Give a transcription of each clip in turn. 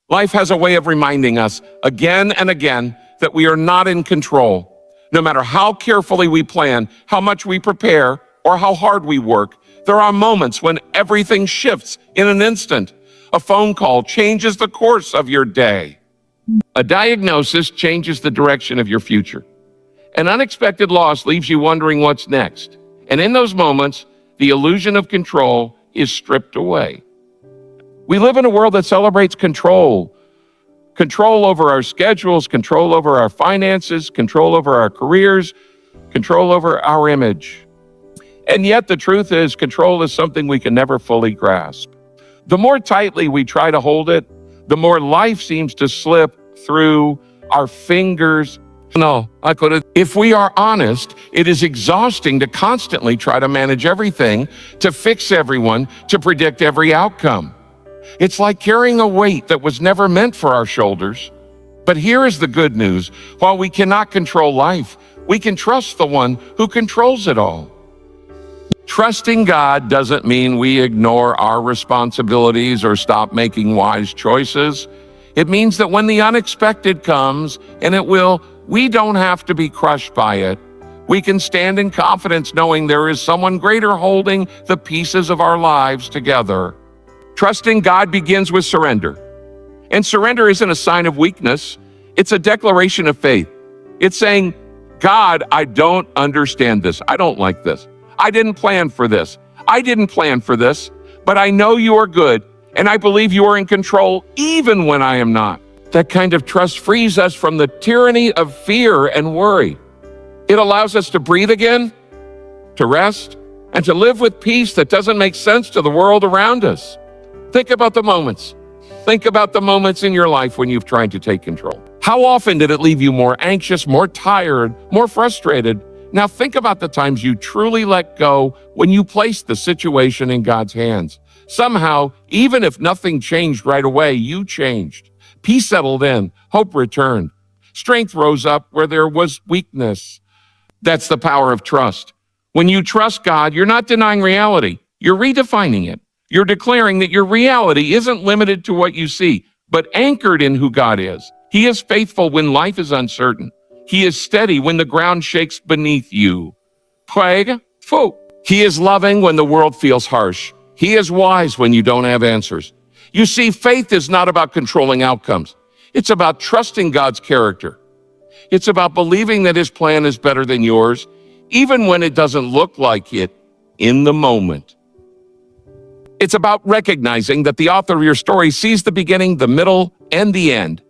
Life has a way of reminding us again and again that we are not in control. No matter how carefully we plan, how much we prepare, or how hard we work, there are moments when everything shifts in an instant. A phone call changes the course of your day. A diagnosis changes the direction of your future. An unexpected loss leaves you wondering what's next. And in those moments, the illusion of control is stripped away. We live in a world that celebrates control. Control over our schedules, control over our finances, control over our careers, control over our image. And yet the truth is, control is something we can never fully grasp. The more tightly we try to hold it, the more life seems to slip through our fingers. If we are honest, it is exhausting to constantly try to manage everything, to fix everyone, to predict every outcome. It's like carrying a weight that was never meant for our shoulders. But here is the good news. While we cannot control life, we can trust the one who controls it all. Trusting God doesn't mean we ignore our responsibilities or stop making wise choices. It means that when the unexpected comes, and it will, we don't have to be crushed by it. We can stand in confidence knowing there is someone greater holding the pieces of our lives together. Trusting God begins with surrender. And surrender isn't a sign of weakness. It's a declaration of faith. It's saying, God, I don't understand this. I don't like this. I didn't plan for this. I didn't plan for this, but I know you are good, and I believe you are in control even when I am not. That kind of trust frees us from the tyranny of fear and worry. It allows us to breathe again, to rest, and to live with peace that doesn't make sense to the world around us. Think about the moments. Think about the moments in your life when you've tried to take control. How often did it leave you more anxious, more tired, more frustrated? Now think about the times you truly let go when you placed the situation in God's hands. Somehow, even if nothing changed right away, you changed. Peace settled in, hope returned. Strength rose up where there was weakness. That's the power of trust. When you trust God, you're not denying reality. You're redefining it. You're declaring that your reality isn't limited to what you see, but anchored in who God is. He is faithful when life is uncertain. He is steady when the ground shakes beneath you. He is loving when the world feels harsh. He is wise when you don't have answers. You see, faith is not about controlling outcomes. It's about trusting God's character. It's about believing that his plan is better than yours, even when it doesn't look like it in the moment. It's about recognizing that the author of your story sees the beginning, the middle, and the end,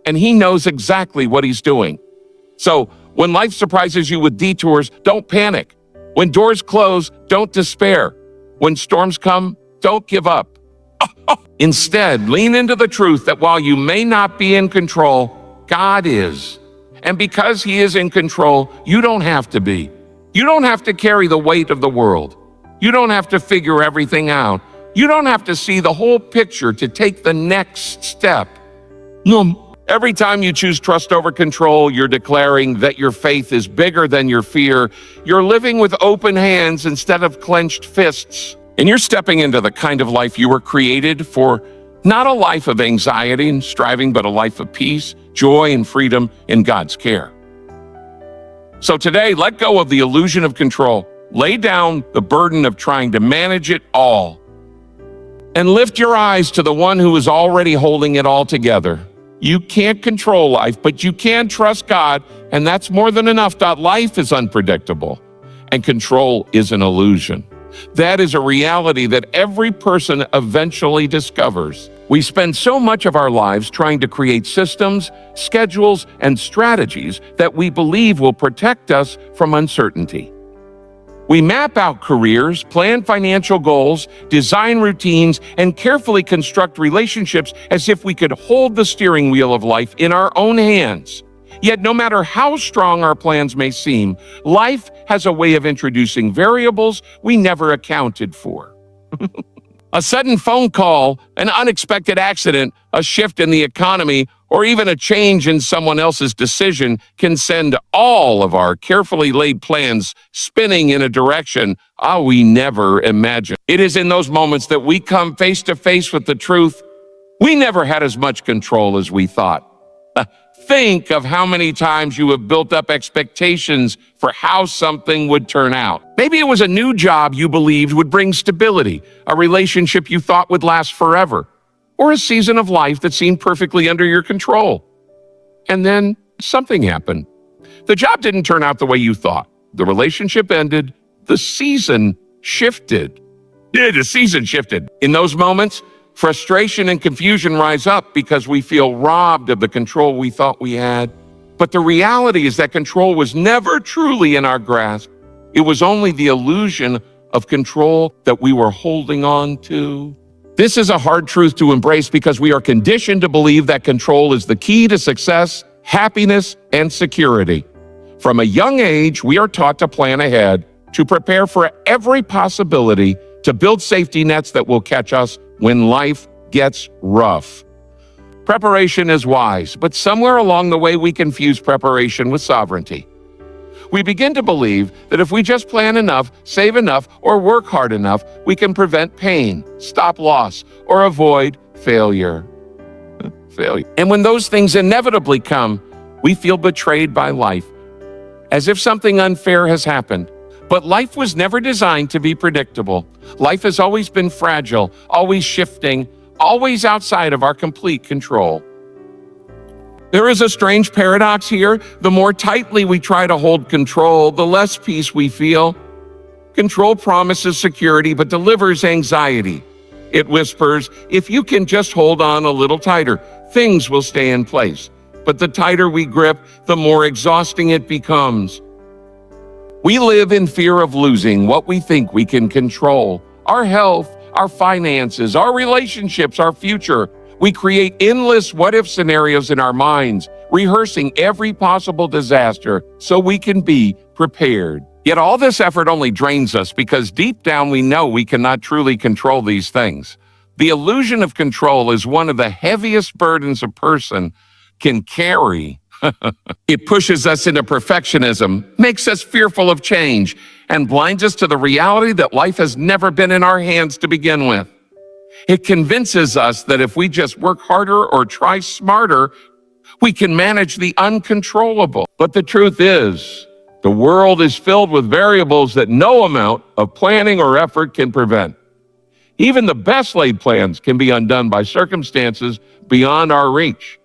and he knows exactly what he's doing. So when life surprises you with detours, don't panic. When doors close, don't despair. When storms come, don't give up. Instead, lean into the truth that while you may not be in control, God is. And because he is in control, you don't have to be. You don't have to carry the weight of the world. You don't have to figure everything out. You don't have to see the whole picture to take the next step. Every time you choose trust over control, you're declaring that your faith is bigger than your fear. You're living with open hands instead of clenched fists. And you're stepping into the kind of life you were created for, not a life of anxiety and striving, but a life of peace, joy, and freedom in God's care. So today, let go of the illusion of control. Lay down the burden of trying to manage it all. And lift your eyes to the one who is already holding it all together. You can't control life, but you can trust God, and that's more than enough. Life is unpredictable, and control is an illusion. That is a reality that every person eventually discovers. We spend so much of our lives trying to create systems, schedules, and strategies that we believe will protect us from uncertainty. We map out careers, plan financial goals, design routines, and carefully construct relationships as if we could hold the steering wheel of life in our own hands. Yet no matter how strong our plans may seem, life has a way of introducing variables we never accounted for. A sudden phone call, an unexpected accident, a shift in the economy, or even a change in someone else's decision can send all of our carefully laid plans spinning in a direction we never imagined. It is in those moments that we come face to face with the truth We never had as much control as we thought. Think of how many times you have built up expectations for how something would turn out. Maybe it was a new job you believed would bring stability, a relationship you thought would last forever, or a season of life that seemed perfectly under your control. And then something happened. The job didn't turn out the way you thought. The relationship ended. The season shifted. The season shifted. In those moments, frustration and confusion rise up because we feel robbed of the control we thought we had. But the reality is that control was never truly in our grasp. It was only the illusion of control that we were holding on to. This is a hard truth to embrace because we are conditioned to believe that control is the key to success, happiness, and security. From a young age, we are taught to plan ahead, to prepare for every possibility, to build safety nets that will catch us when life gets rough. Preparation is wise, but somewhere along the way we confuse preparation with sovereignty. We begin to believe that if we just plan enough, save enough, or work hard enough, we can prevent pain, stop loss, or avoid failure. And when those things inevitably come, we feel betrayed by life, as if something unfair has happened. But life was never designed to be predictable. Life has always been fragile, always shifting, always outside of our complete control. There is a strange paradox here. The more tightly we try to hold control, the less peace we feel. Control promises security, but delivers anxiety. It whispers, if you can just hold on a little tighter, things will stay in place. But the tighter we grip, the more exhausting it becomes. We live in fear of losing what we think we can control: our health, our finances, our relationships, our future. We create endless what-if scenarios in our minds, rehearsing every possible disaster so we can be prepared. Yet all this effort only drains us because deep down we know we cannot truly control these things. The illusion of control is one of the heaviest burdens a person can carry. It pushes us into perfectionism, makes us fearful of change, and blinds us to the reality that life has never been in our hands to begin with. It convinces us that if we just work harder or try smarter, we can manage the uncontrollable. But the truth is, the world is filled with variables that no amount of planning or effort can prevent. Even the best laid plans can be undone by circumstances beyond our reach.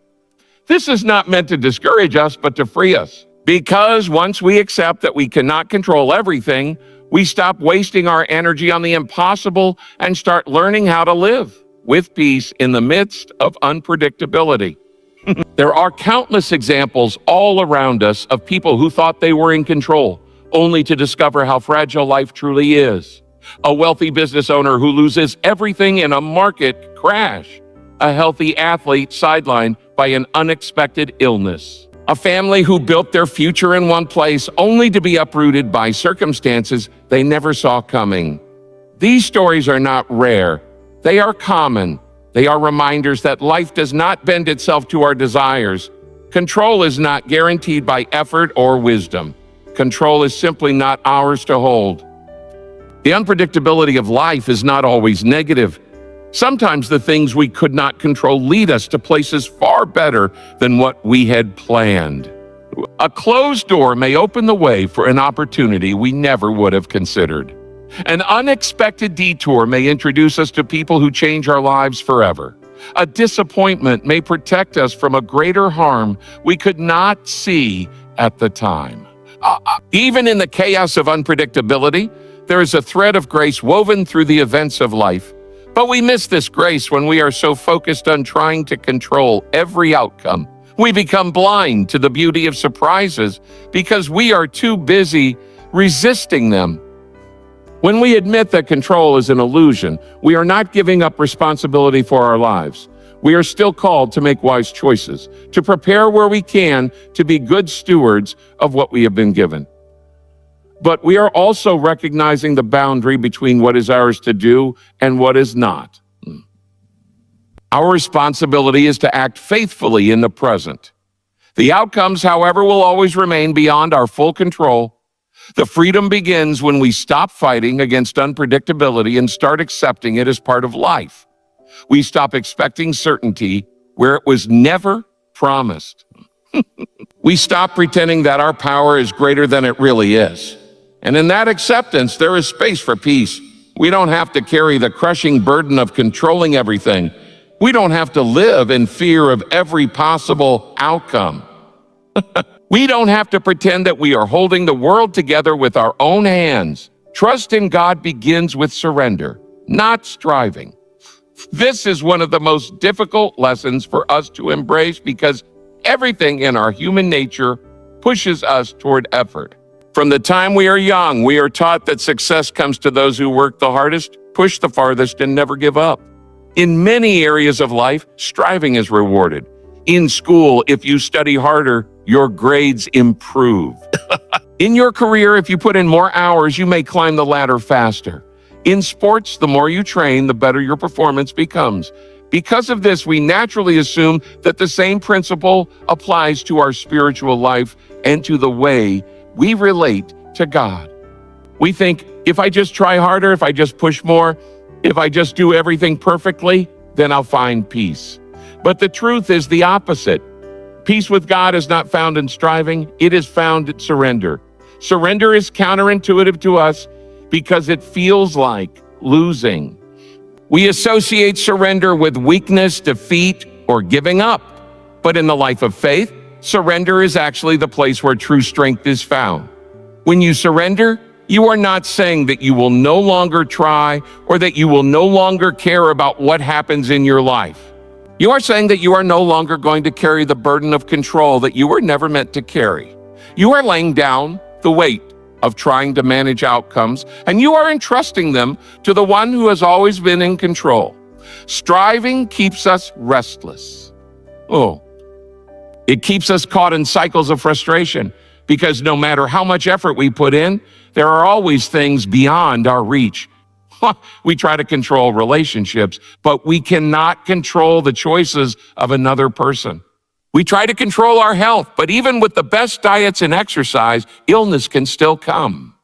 This is not meant to discourage us, but to free us. Because once we accept that we cannot control everything, we stop wasting our energy on the impossible and start learning how to live with peace in the midst of unpredictability. There are countless examples all around us of people who thought they were in control, only to discover how fragile life truly is. A wealthy business owner who loses everything in a market crash. A healthy athlete sidelined by an unexpected illness. A family who built their future in one place only to be uprooted by circumstances they never saw coming. These stories are not rare. They are common. They are reminders that life does not bend itself to our desires. Control is not guaranteed by effort or wisdom. Control is simply not ours to hold. The unpredictability of life is not always negative. Sometimes the things we could not control lead us to places far better than what we had planned. A closed door may open the way for an opportunity we never would have considered. An unexpected detour may introduce us to people who change our lives forever. A disappointment may protect us from a greater harm we could not see at the time. Even in the chaos of unpredictability, there is a thread of grace woven through the events of life. But we miss this grace when we are so focused on trying to control every outcome. We become blind to the beauty of surprises because we are too busy resisting them. When we admit that control is an illusion, we are not giving up responsibility for our lives. We are still called to make wise choices, to prepare where we can, to be good stewards of what we have been given. But we are also recognizing the boundary between what is ours to do and what is not. Our responsibility is to act faithfully in the present. The outcomes, however, will always remain beyond our full control. The freedom begins when we stop fighting against unpredictability and start accepting it as part of life. We stop expecting certainty where it was never promised. We stop pretending that our power is greater than it really is. And in that acceptance, there is space for peace. We don't have to carry the crushing burden of controlling everything. We don't have to live in fear of every possible outcome. We don't have to pretend that we are holding the world together with our own hands. Trust in God begins with surrender, not striving. This is one of the most difficult lessons for us to embrace because everything in our human nature pushes us toward effort. From the time we are young, we are taught that success comes to those who work the hardest, push the farthest, and never give up. In many areas of life, striving is rewarded. In school, if you study harder, your grades improve. In your career, if you put in more hours, you may climb the ladder faster. In sports, the more you train, the better your performance becomes. Because of this, we naturally assume that the same principle applies to our spiritual life and to the way we relate to God. We think, if I just try harder, if I just push more, if I just do everything perfectly, then I'll find peace. But the truth is the opposite. Peace with God is not found in striving, it is found in surrender. Surrender is counterintuitive to us because it feels like losing. We associate surrender with weakness, defeat, or giving up. But in the life of faith, surrender is actually the place where true strength is found. When you surrender, you are not saying that you will no longer try or that you will no longer care about what happens in your life. You are saying that you are no longer going to carry the burden of control that you were never meant to carry. You are laying down the weight of trying to manage outcomes, and you are entrusting them to the one who has always been in control. Striving keeps us restless. It keeps us caught in cycles of frustration because no matter how much effort we put in, there are always things beyond our reach. We try to control relationships, but we cannot control the choices of another person. We try to control our health, but even with the best diets and exercise, illness can still come.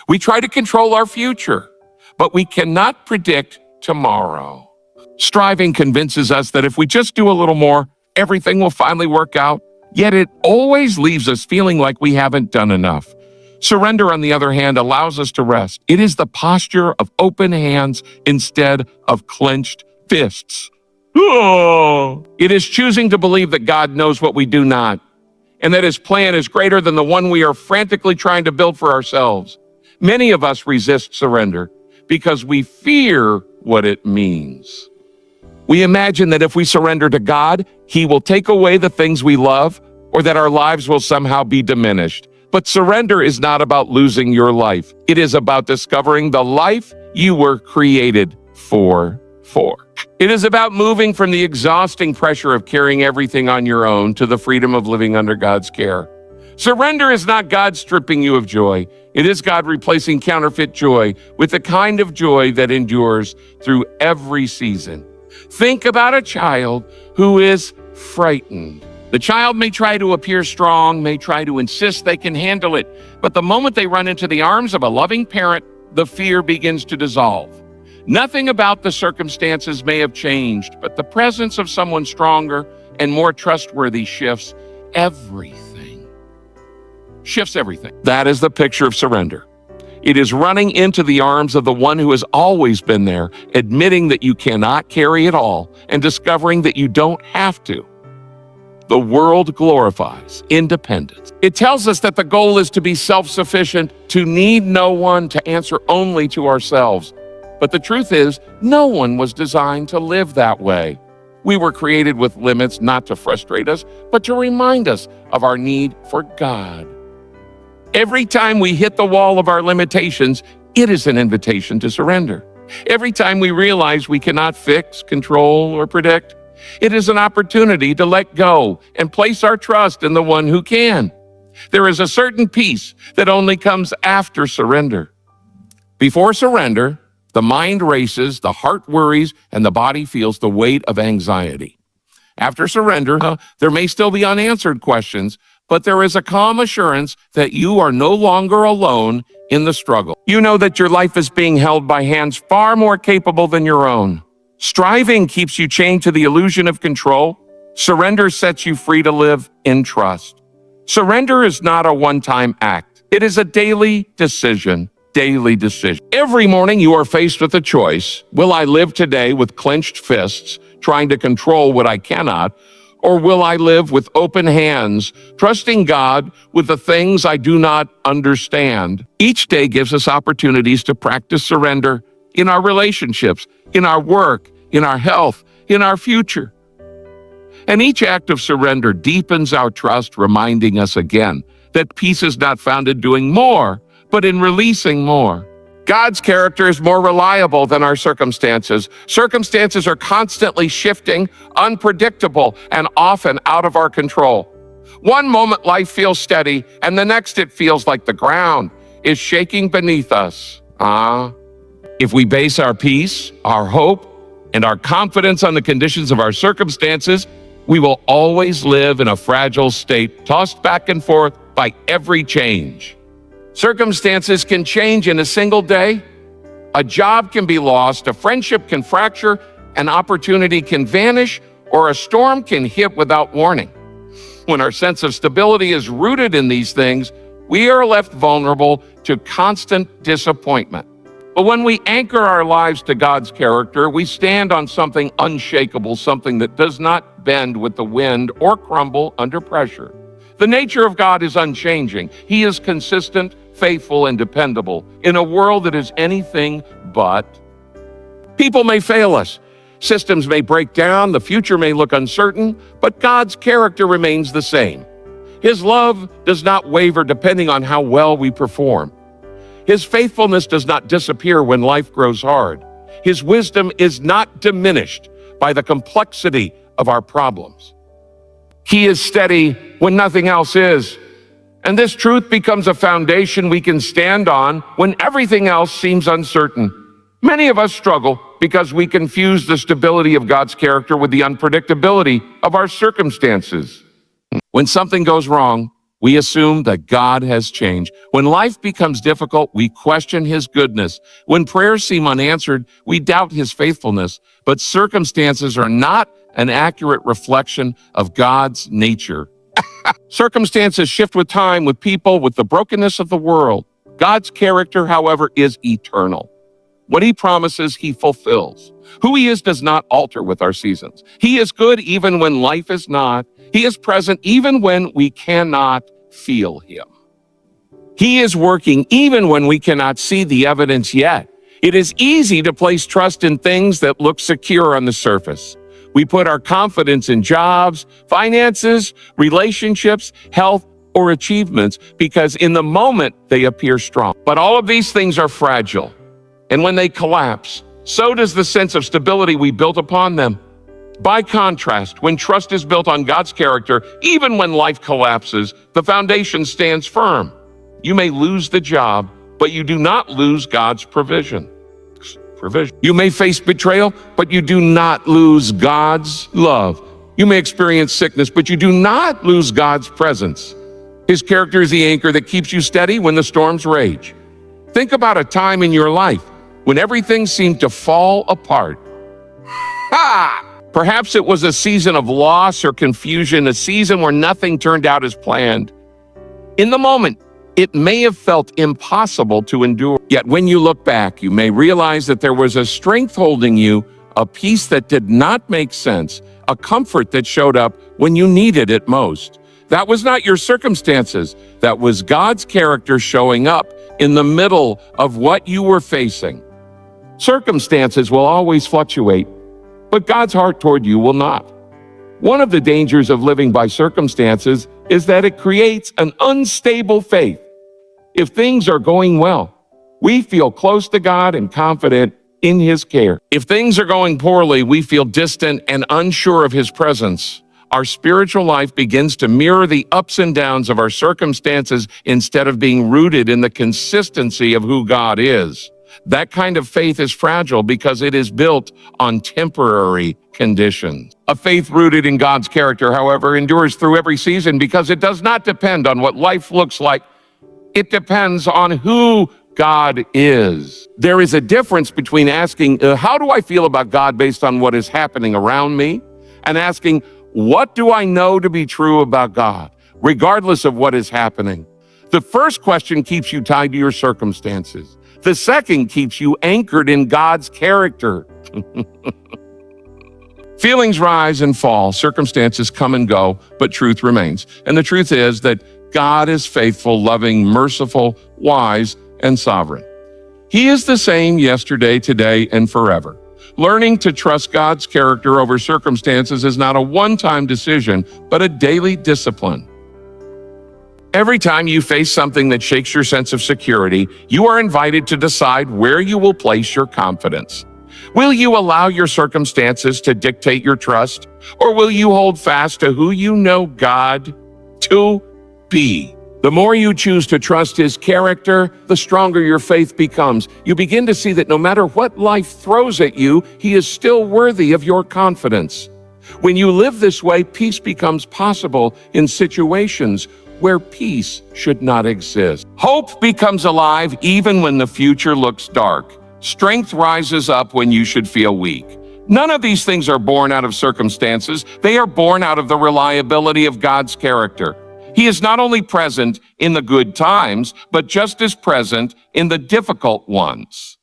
We try to control our future, but we cannot predict tomorrow. Striving convinces us that if we just do a little more, everything will finally work out, yet it always leaves us feeling like we haven't done enough. Surrender, on the other hand, allows us to rest. It is the posture of open hands instead of clenched fists. It is choosing to believe that God knows what we do not, and that His plan is greater than the one we are frantically trying to build for ourselves. Many of us resist surrender because we fear what it means. We imagine that if we surrender to God, He will take away the things we love, or that our lives will somehow be diminished. But surrender is not about losing your life. It is about discovering the life you were created for. It is about moving from the exhausting pressure of carrying everything on your own to the freedom of living under God's care. Surrender is not God stripping you of joy. It is God replacing counterfeit joy with the kind of joy that endures through every season. Think about a child who is frightened. The child may try to appear strong, may try to insist they can handle it, but the moment they run into the arms of a loving parent, the fear begins to dissolve. Nothing about the circumstances may have changed, but the presence of someone stronger and more trustworthy shifts everything. That is the picture of surrender. It is running into the arms of the one who has always been there, admitting that you cannot carry it all, and discovering that you don't have to. The world glorifies independence. It tells us that the goal is to be self-sufficient, to need no one, to answer only to ourselves. But the truth is, no one was designed to live that way. We were created with limits not to frustrate us, but to remind us of our need for God. Every time we hit the wall of our limitations, it is an invitation to surrender. Every time we realize we cannot fix, control, or predict, it is an opportunity to let go and place our trust in the one who can. There is a certain peace that only comes after surrender. Before surrender, the mind races, the heart worries, and the body feels the weight of anxiety. After surrender, there may still be unanswered questions, but there is a calm assurance that you are no longer alone in the struggle. You know that your life is being held by hands far more capable than your own. Striving keeps you chained to the illusion of control. Surrender sets you free to live in trust. Surrender is not a one-time act. It is a daily decision. Daily decision. Every morning you are faced with a choice. Will I live today with clenched fists, trying to control what I cannot? Or will I live with open hands, trusting God with the things I do not understand? Each day gives us opportunities to practice surrender in our relationships, in our work, in our health, in our future. And each act of surrender deepens our trust, reminding us again that peace is not found in doing more, but in releasing more. God's character is more reliable than our circumstances. Circumstances are constantly shifting, unpredictable, and often out of our control. One moment life feels steady, and the next it feels like the ground is shaking beneath us. If we base our peace, our hope, and our confidence on the conditions of our circumstances, we will always live in a fragile state, tossed back and forth by every change. Circumstances can change in a single day. A job can be lost, a friendship can fracture, an opportunity can vanish, or a storm can hit without warning. When our sense of stability is rooted in these things, we are left vulnerable to constant disappointment. But when we anchor our lives to God's character, we stand on something unshakable, something that does not bend with the wind or crumble under pressure. The nature of God is unchanging. He is consistent, faithful, and dependable in a world that is anything but. People may fail us. Systems may break down. The future may look uncertain, but God's character remains the same. His love does not waver depending on how well we perform. His faithfulness does not disappear when life grows hard. His wisdom is not diminished by the complexity of our problems. He is steady when nothing else is. And this truth becomes a foundation we can stand on when everything else seems uncertain. Many of us struggle because we confuse the stability of God's character with the unpredictability of our circumstances. When something goes wrong, we assume that God has changed. When life becomes difficult, we question His goodness. When prayers seem unanswered, we doubt His faithfulness. But circumstances are not an accurate reflection of God's nature. Circumstances shift with time, with people, with the brokenness of the world. God's character, however, is eternal. What He promises, He fulfills. Who He is does not alter with our seasons. He is good even when life is not. He is present even when we cannot feel Him. He is working even when we cannot see the evidence yet. It is easy to place trust in things that look secure on the surface. We put our confidence in jobs, finances, relationships, health, or achievements because in the moment they appear strong. But all of these things are fragile. And when they collapse, so does the sense of stability we built upon them. By contrast, when trust is built on God's character, even when life collapses, the foundation stands firm. You may lose the job, but you do not lose God's provision. You may face betrayal, but you do not lose God's love. You may experience sickness, but you do not lose God's presence. His character is the anchor that keeps you steady when the storms rage. Think about a time in your life when everything seemed to fall apart. Perhaps it was a season of loss or confusion, a season where nothing turned out as planned. In the moment, it may have felt impossible to endure. Yet when you look back, you may realize that there was a strength holding you, a peace that did not make sense, a comfort that showed up when you needed it most. That was not your circumstances. That was God's character showing up in the middle of what you were facing. Circumstances will always fluctuate, but God's heart toward you will not. One of the dangers of living by circumstances is that it creates an unstable faith. If things are going well, we feel close to God and confident in His care. If things are going poorly, we feel distant and unsure of His presence. Our spiritual life begins to mirror the ups and downs of our circumstances instead of being rooted in the consistency of who God is. That kind of faith is fragile because it is built on temporary conditions. A faith rooted in God's character, however, endures through every season because it does not depend on what life looks like. It depends on who God is. There is a difference between asking, how do I feel about God based on what is happening around me? And asking, what do I know to be true about God, regardless of what is happening? The first question keeps you tied to your circumstances. The second keeps you anchored in God's character. Feelings rise and fall, circumstances come and go, but truth remains. And the truth is that God is faithful, loving, merciful, wise, and sovereign. He is the same yesterday, today, and forever. Learning to trust God's character over circumstances is not a one-time decision, but a daily discipline. Every time you face something that shakes your sense of security, you are invited to decide where you will place your confidence. Will you allow your circumstances to dictate your trust, or will you hold fast to who you know God to be? The more you choose to trust His character, the stronger your faith becomes. You begin to see that no matter what life throws at you, He is still worthy of your confidence. When you live this way, peace becomes possible in situations where peace should not exist. Hope becomes alive even when the future looks dark. Strength rises up when you should feel weak. None of these things are born out of circumstances. They are born out of the reliability of God's character. He is not only present in the good times, but just as present in the difficult ones.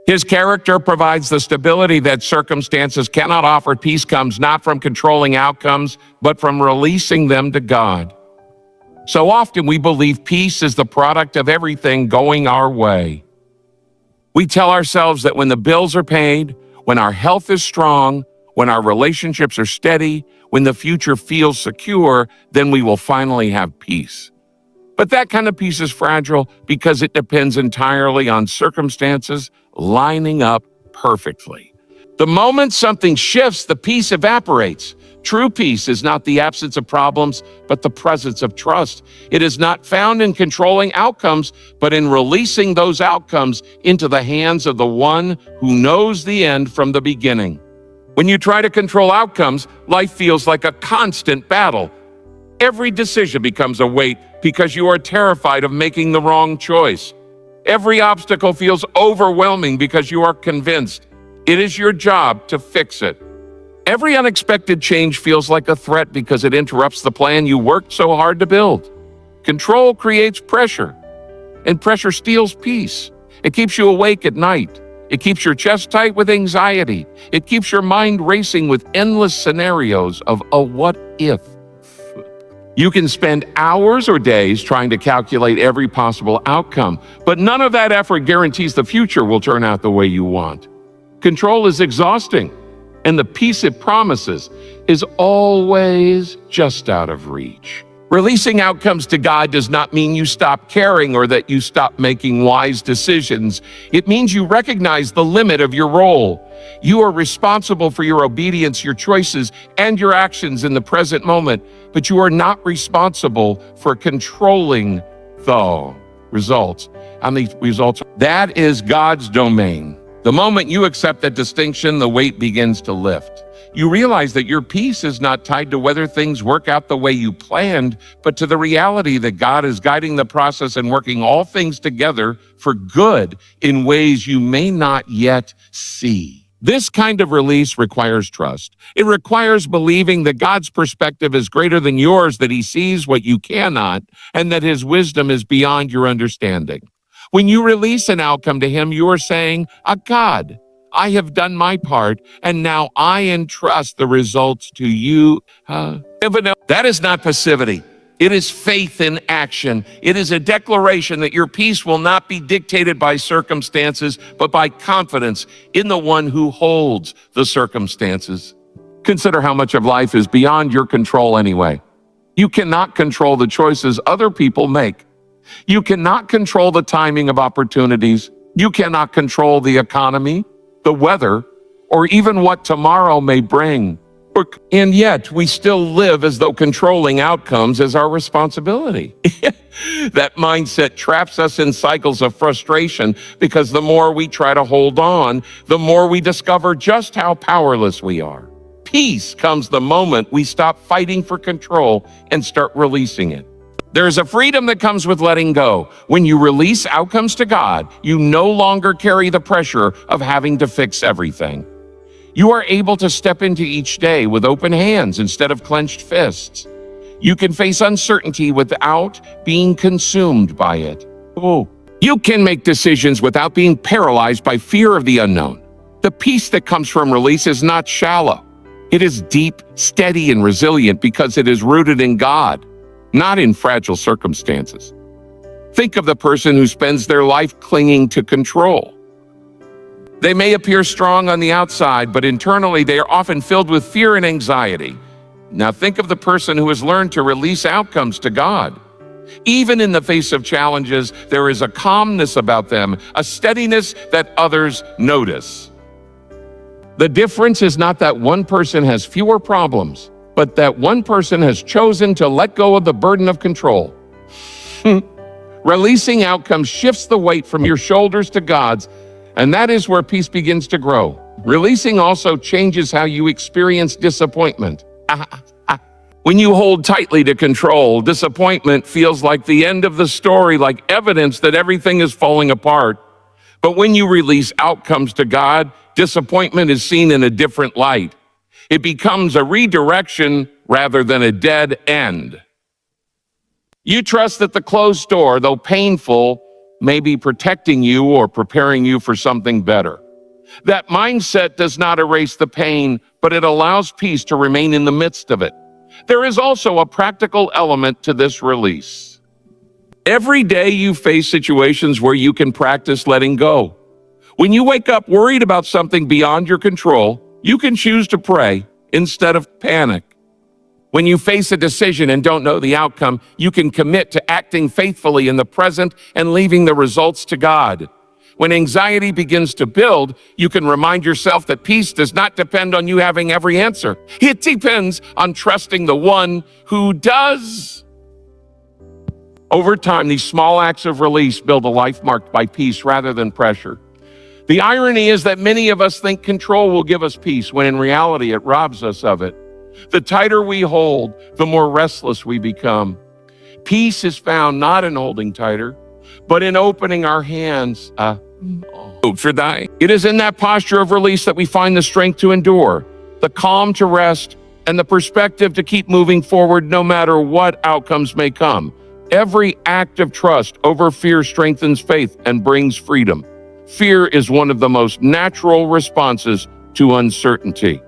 His character provides the stability that circumstances cannot offer. Peace comes not from controlling outcomes, but from releasing them to God. So often we believe peace is the product of everything going our way. We tell ourselves that when the bills are paid, when our health is strong, when our relationships are steady, when the future feels secure, then we will finally have peace. But that kind of peace is fragile because it depends entirely on circumstances lining up perfectly. The moment something shifts, the peace evaporates. True peace is not the absence of problems, but the presence of trust. It is not found in controlling outcomes, but in releasing those outcomes into the hands of the one who knows the end from the beginning. When you try to control outcomes, life feels like a constant battle. Every decision becomes a weight because you are terrified of making the wrong choice. Every obstacle feels overwhelming because you are convinced it is your job to fix it. Every unexpected change feels like a threat because it interrupts the plan you worked so hard to build. Control creates pressure, and pressure steals peace. It keeps you awake at night. It keeps your chest tight with anxiety. It keeps your mind racing with endless scenarios of a what if. You can spend hours or days trying to calculate every possible outcome, but none of that effort guarantees the future will turn out the way you want. Control is exhausting, and the peace it promises is always just out of reach. Releasing outcomes to God does not mean you stop caring or that you stop making wise decisions. It means you recognize the limit of your role. You are responsible for your obedience, your choices, and your actions in the present moment, but you are not responsible for controlling the results. That is God's domain. The moment you accept that distinction, the weight begins to lift. You realize that your peace is not tied to whether things work out the way you planned, but to the reality that God is guiding the process and working all things together for good in ways you may not yet see. This kind of release requires trust. It requires believing that God's perspective is greater than yours, that He sees what you cannot, and that His wisdom is beyond your understanding. When you release an outcome to Him, you are saying, God, I have done my part, and now I entrust the results to you. That is not passivity. It is faith in action. It is a declaration that your peace will not be dictated by circumstances, but by confidence in the one who holds the circumstances. Consider how much of life is beyond your control anyway. You cannot control the choices other people make. You cannot control the timing of opportunities. You cannot control the economy, the weather, or even what tomorrow may bring. And yet, we still live as though controlling outcomes is our responsibility. That mindset traps us in cycles of frustration because the more we try to hold on, the more we discover just how powerless we are. Peace comes the moment we stop fighting for control and start releasing it. There's a freedom that comes with letting go. When you release outcomes to God, you no longer carry the pressure of having to fix everything. You are able to step into each day with open hands instead of clenched fists. You can face uncertainty without being consumed by it. You can make decisions without being paralyzed by fear of the unknown. The peace that comes from release is not shallow. It is deep, steady, and resilient because it is rooted in God, not in fragile circumstances. Think of the person who spends their life clinging to control. They may appear strong on the outside, but internally they are often filled with fear and anxiety. Now think of the person who has learned to release outcomes to God. Even in the face of challenges, there is a calmness about them, a steadiness that others notice. The difference is not that one person has fewer problems, but that one person has chosen to let go of the burden of control. Releasing outcomes shifts the weight from your shoulders to God's, and that is where peace begins to grow. Releasing also changes how you experience disappointment. When you hold tightly to control, disappointment feels like the end of the story, like evidence that everything is falling apart. But when you release outcomes to God, disappointment is seen in a different light. It becomes a redirection rather than a dead end. You trust that the closed door, though painful, may be protecting you or preparing you for something better. That mindset does not erase the pain, but it allows peace to remain in the midst of it. There is also a practical element to this release. Every day you face situations where you can practice letting go. When you wake up worried about something beyond your control, you can choose to pray instead of panic. When you face a decision and don't know the outcome, you can commit to acting faithfully in the present and leaving the results to God. When anxiety begins to build, you can remind yourself that peace does not depend on you having every answer. It depends on trusting the one who does. Over time, these small acts of release build a life marked by peace rather than pressure. The irony is that many of us think control will give us peace, when in reality it robs us of it. The tighter we hold, the more restless we become. Peace is found not in holding tighter, but in opening our hands. It is in that posture of release that we find the strength to endure, the calm to rest, and the perspective to keep moving forward no matter what outcomes may come. Every act of trust over fear strengthens faith and brings freedom. Fear is one of the most natural responses to uncertainty.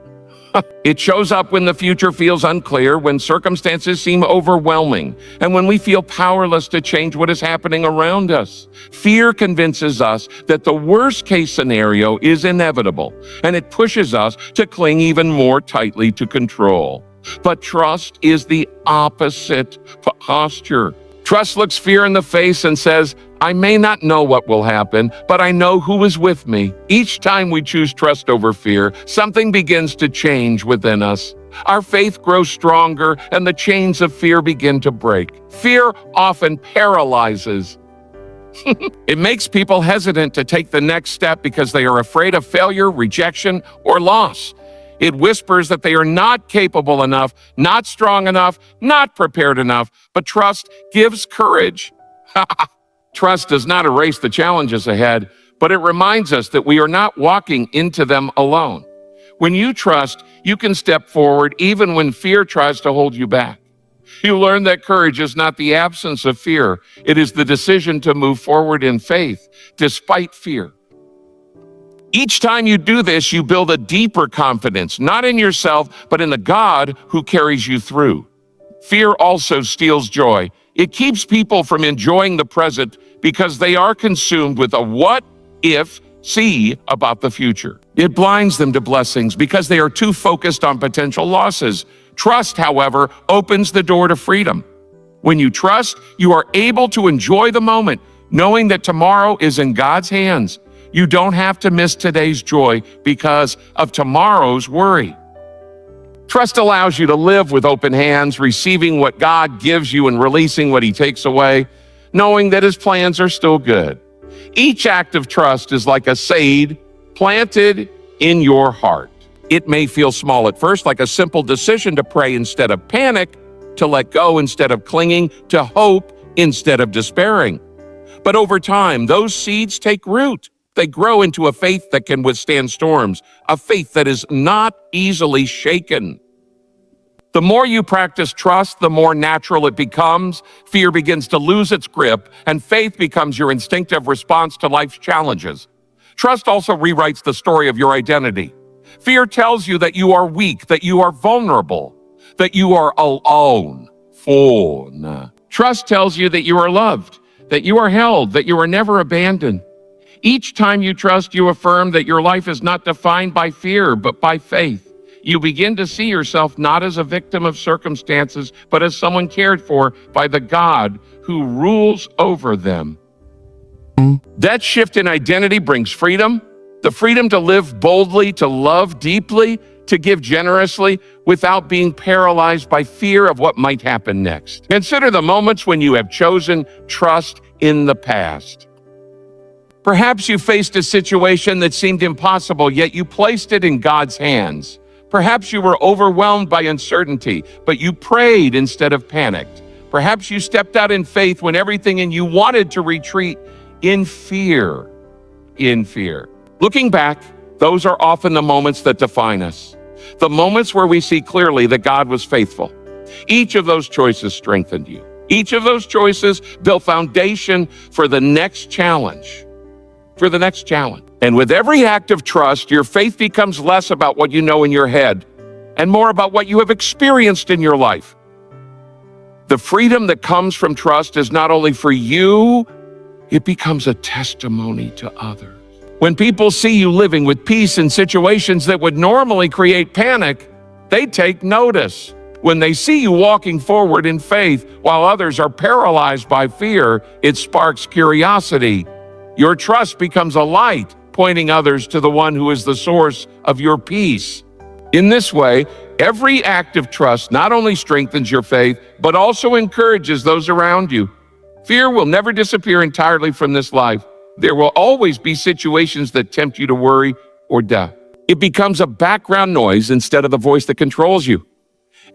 It shows up when the future feels unclear, when circumstances seem overwhelming, and when we feel powerless to change what is happening around us. Fear convinces us that the worst-case scenario is inevitable, and it pushes us to cling even more tightly to control. But trust is the opposite posture. Trust looks fear in the face and says, I may not know what will happen, but I know who is with me. Each time we choose trust over fear, something begins to change within us. Our faith grows stronger and the chains of fear begin to break. Fear often paralyzes. It makes people hesitant to take the next step because they are afraid of failure, rejection, or loss. It whispers that they are not capable enough, not strong enough, not prepared enough, but trust gives courage. Trust does not erase the challenges ahead, but it reminds us that we are not walking into them alone. When you trust, you can step forward even when fear tries to hold you back. You learn that courage is not the absence of fear. It is the decision to move forward in faith, despite fear. Each time you do this, you build a deeper confidence, not in yourself, but in the God who carries you through. Fear also steals joy. It keeps people from enjoying the present because they are consumed with a what-if see about the future. It blinds them to blessings because they are too focused on potential losses. Trust, however, opens the door to freedom. When you trust, you are able to enjoy the moment, knowing that tomorrow is in God's hands. You don't have to miss today's joy because of tomorrow's worry. Trust allows you to live with open hands, receiving what God gives you and releasing what He takes away, knowing that His plans are still good. Each act of trust is like a seed planted in your heart. It may feel small at first, like a simple decision to pray instead of panic, to let go instead of clinging, to hope instead of despairing. But over time, those seeds take root. They grow into a faith that can withstand storms, a faith that is not easily shaken. The more you practice trust, the more natural it becomes. Fear begins to lose its grip, and faith becomes your instinctive response to life's challenges. Trust also rewrites the story of your identity. Fear tells you that you are weak, that you are vulnerable, that you are alone. Trust tells you that you are loved, that you are held, that you are never abandoned. Each time you trust, you affirm that your life is not defined by fear, but by faith. You begin to see yourself not as a victim of circumstances, but as someone cared for by the God who rules over them. That shift in identity brings freedom, the freedom to live boldly, to love deeply, to give generously, without being paralyzed by fear of what might happen next. Consider the moments when you have chosen trust in the past. Perhaps you faced a situation that seemed impossible, yet you placed it in God's hands. Perhaps you were overwhelmed by uncertainty, but you prayed instead of panicked. Perhaps you stepped out in faith when everything in you wanted to retreat in fear. Looking back, those are often the moments that define us. The moments where we see clearly that God was faithful. Each of those choices strengthened you. Each of those choices built foundation for the next challenge. And with every act of trust, your faith becomes less about what you know in your head and more about what you have experienced in your life. The freedom that comes from trust is not only for you, it becomes a testimony to others. When people see you living with peace in situations that would normally create panic, they take notice. When they see you walking forward in faith while others are paralyzed by fear, it sparks curiosity. Your trust becomes a light, pointing others to the one who is the source of your peace. In this way, every act of trust not only strengthens your faith, but also encourages those around you. Fear will never disappear entirely from this life. There will always be situations that tempt you to worry or doubt. It becomes a background noise instead of the voice that controls you.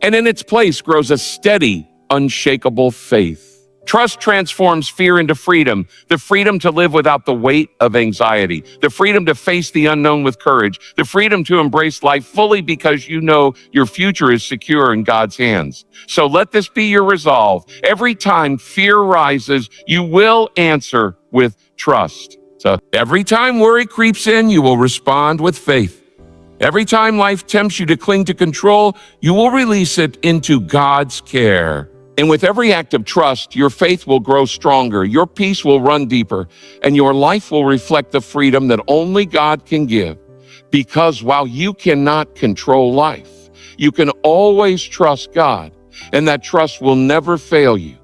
And in its place grows a steady, unshakable faith. Trust transforms fear into freedom, the freedom to live without the weight of anxiety, the freedom to face the unknown with courage, the freedom to embrace life fully because you know your future is secure in God's hands. So let this be your resolve. Every time fear rises, you will answer with trust. So every time worry creeps in, you will respond with faith. Every time life tempts you to cling to control, you will release it into God's care. And with every act of trust, your faith will grow stronger, your peace will run deeper, and your life will reflect the freedom that only God can give. Because while you cannot control life, you can always trust God, and that trust will never fail you.